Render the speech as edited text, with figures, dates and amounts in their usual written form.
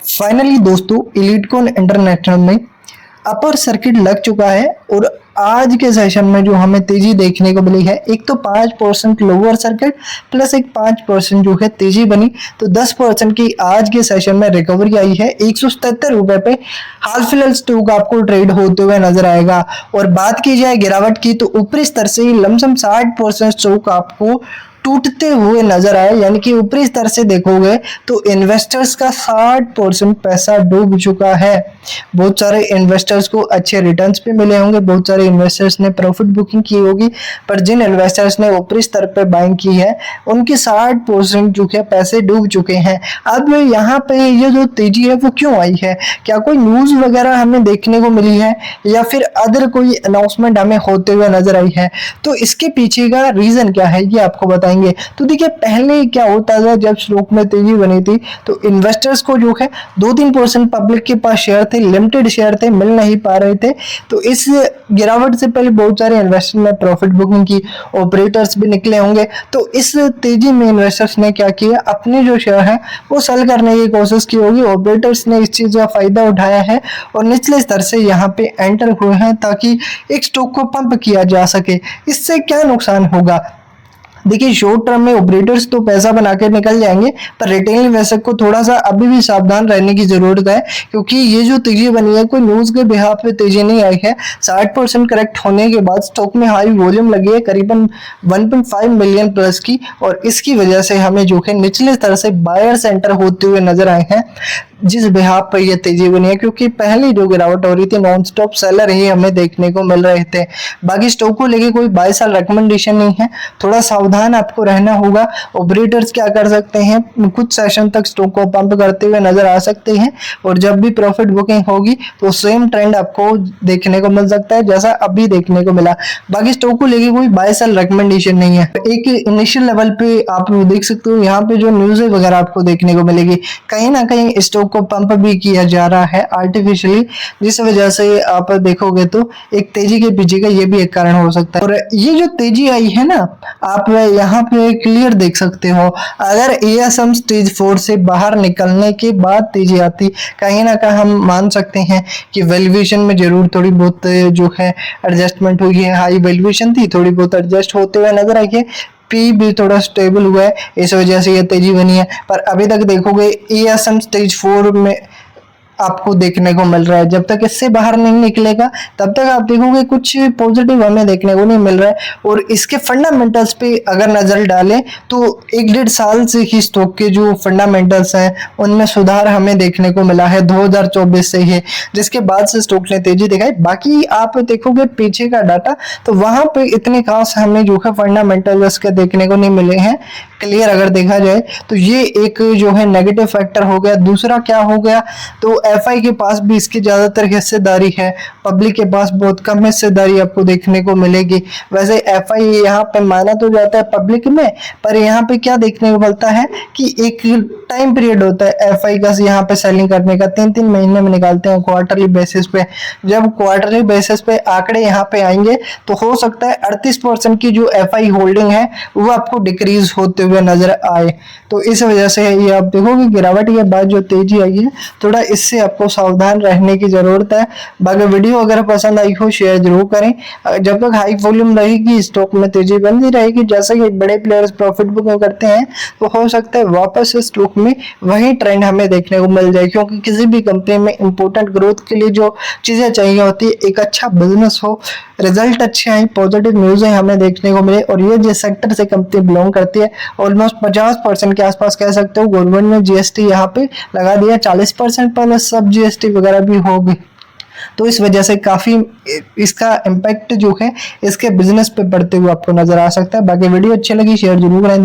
Finally दोस्तों एलीटकॉइन international में upper circuit लग चुका है और आज के सेशन में जो हमें तेजी देखने को मिली है, एक तो 5% लोअर सर्किट प्लस एक 5% जो है तेजी बनी, तो 10% की आज के सेशन में रिकवरी आई है। 177 रुपए पे हाल फिलहाल स्टॉक आपको ट्रेड होते हुए नजर आएगा। और बात की जाए गिरावट की तो ऊपरी स्तर से लमसम 60% स्टॉक आपको टूटते हुए नजर आए, यानी कि ऊपरी स्तर से देखोगे तो इन्वेस्टर्स का 60% पैसा डूब चुका है। बहुत सारे इन्वेस्टर्स को अच्छे रिटर्न्स भी मिले होंगे, बहुत सारे इन्वेस्टर्स ने प्रॉफिट बुकिंग की होगी, पर जिन इन्वेस्टर्स ने ऊपरी स्तर पे बाइंग की है उनके 60% जो है पैसे डूब चुके हैं। अब यहाँ पे ये जो तेजी है वो क्यों आई है? क्या कोई न्यूज वगैरह हमें देखने को मिली है या फिर अदर कोई अनाउंसमेंट हमें होते हुए नजर आई है? तो इसके पीछे का रीजन क्या है ये आपको बताएंगे। तो देखिए, पहले क्या होता था, जब स्टॉक में तेजी बनी थी तो इन्वेस्टर्स को जो है 2-3% पब्लिक के पास शेयर थे, लिमिटेड शेयर थे, मिल नहीं पा रहे थे। तो इस गिरावट से पहले बहुत सारे इन्वेस्टर्स ने प्रॉफिट बुकिंग की, ऑपरेटर्स भी निकले होंगे। तो इस तेजी में इन्वेस्टर्स ने क्या किया, अपने जो शेयर है वो सेल करने की कोशिश की होगी। ऑपरेटर्स ने इस चीज का फायदा उठाया है और निचले स्तर से यहाँ पे एंटर हुए हैं ताकि एक स्टॉक को पंप किया जा सके। इससे क्या नुकसान होगा? देखिए, शॉर्ट टर्म में ऑपरेटर्स तो पैसा बना के निकल जाएंगे, पर रिटेल इन्वेस्टर को थोड़ा सा अभी भी सावधान रहने की जरूरत है, क्योंकि ये जो तेजी बनी है कोई न्यूज के बिहाफ पे तेजी नहीं आई है। 60% करेक्ट होने के बाद स्टॉक में हाई वॉल्यूम लगी है करीबन 1.5 मिलियन प्लस की, और इसकी वजह से हमें जो है निचले स्तर से बायर्स एंटर होते हुए नजर आए हैं, जिस बिहाफ पर यह तेजी बनी है। क्योंकि पहली जो गिरावट हो रही थी नॉन स्टॉप सेलर ही हमें देखने को मिल रहे थे। बाकी स्टॉक को लेके कोई बाय सेल रिकमेंडेशन नहीं है, थोड़ा सावधान आपको रहना होगा। ऑपरेटर्स क्या कर सकते हैं, कुछ सेशन तक स्टॉक को पंप करते हुए नजर आ सकते हैं, और जब भी प्रॉफिट बुकिंग होगी तो सेम ट्रेंड आपको देखने को मिल सकता है जैसा अभी देखने को मिला। बाकी स्टॉक को लेके कोई बाय सेल रिकमेंडेशन नहीं है। एक इनिशियल लेवल पे आप देख सकते हो, यहाँ पे जो न्यूज वगैरह आपको देखने को मिलेगी, कहीं ना कहीं स्टॉक को पंप भी किया जा रहा है आर्टिफिशियली, जिस वजह से आप देखोगे तो एक तेजी के पीछे का ये भी एक कारण हो सकता है। और ये जो तेजी आई है ना, आप यहाँ पे क्लियर देख सकते हो, अगर एएसएम स्टेज 4 से बाहर निकलने के बाद तेजी आती, कहीं ना कहीं हम मान सकते हैं कि वैल्यूएशन में जरूर थोड़ी बहुत जो है एडजस्टमेंट हुई है। हाई वैल्यूएशन थी, थोड़ी बहुत एडजस्ट होते हुए नजर आई है, पी भी थोड़ा स्टेबल हुआ है, इस वजह से ये तेजी बनी है। पर अभी तक देखोगे एएसएम स्टेज 4 में आपको देखने को मिल रहा है। जब तक इससे बाहर नहीं निकलेगा तब तक आप देखोगे कुछ पॉजिटिव हमें देखने को नहीं मिल रहा है। और इसके फंडामेंटल्स पे अगर नजर डालें तो 1-1.5 साल से ही स्टॉक के जो फंडामेंटल्स हैं उनमें सुधार हमें देखने को मिला है 2024 से ही, जिसके बाद से स्टॉक ने तेजी दिखाई। बाकी आप देखोगे पीछे का डाटा तो वहां पे इतने खास हमें जो है फंडामेंटल्स के देखने को नहीं मिले हैं क्लियर। अगर देखा जाए तो ये एक जो है नेगेटिव फैक्टर हो गया। दूसरा क्या हो गया, तो एफआई के पास भी इसकी ज्यादातर हिस्सेदारी है, पब्लिक के पास बहुत कम हिस्सेदारी आपको देखने को मिलेगी। वैसे एफआई यहाँ पे माना तो जाता है पब्लिक में, पर यहाँ पे क्या देखने को मिलता है कि एक टाइम पीरियड होता है एफआई का यहाँ पे सेलिंग करने का, 3-3 महीने में निकालते हैं क्वार्टरली बेसिस पे। जब क्वार्टरली बेसिस पे आंकड़े यहाँ पे आएंगे तो हो सकता है 38% की जो एफआई होल्डिंग है वो आपको डिक्रीज होते हुए नजर आए। तो इस वजह से ये आप देखोगे गिरावट के बाद जो तेजी आई है, थोड़ा इससे आपको सावधान रहने की जरूरत है। बाकी वीडियो अगर पसंद आई हो शेयर जरूर करें। जब तक हाई वॉल्यूम रहेगी स्टॉक में तेजी बनती रहेगी, जैसे कि बड़े प्लेयर्स प्रॉफिट बुकिंग करते हैं, तो हो सकता है वापस स्टॉक में वही ट्रेंड हमें देखने को मिल जाए। क्योंकि किसी भी कंपनी में इंपॉर्टेंट ग्रोथ के लिए जो चीजें चाहिए होती है, एक अच्छा बिजनेस हो, रिजल्ट अच्छे आए, पॉजिटिव न्यूज हमें देखने को मिले, और ये जिस सेक्टर से कंपनी बिलोंग करती है ऑलमोस्ट 50% के आसपास कह सकते हो। गवर्नमेंट ने जीएसटी यहाँ पे लगा दिया 40% प्लस सब जीएसटी वगैरह भी होगी, तो इस वजह से काफी इसका इम्पैक्ट जो है इसके बिजनेस पे पड़ते हुए आपको नजर आ सकता है। बाकी वीडियो अच्छी लगी शेयर जरूर करें।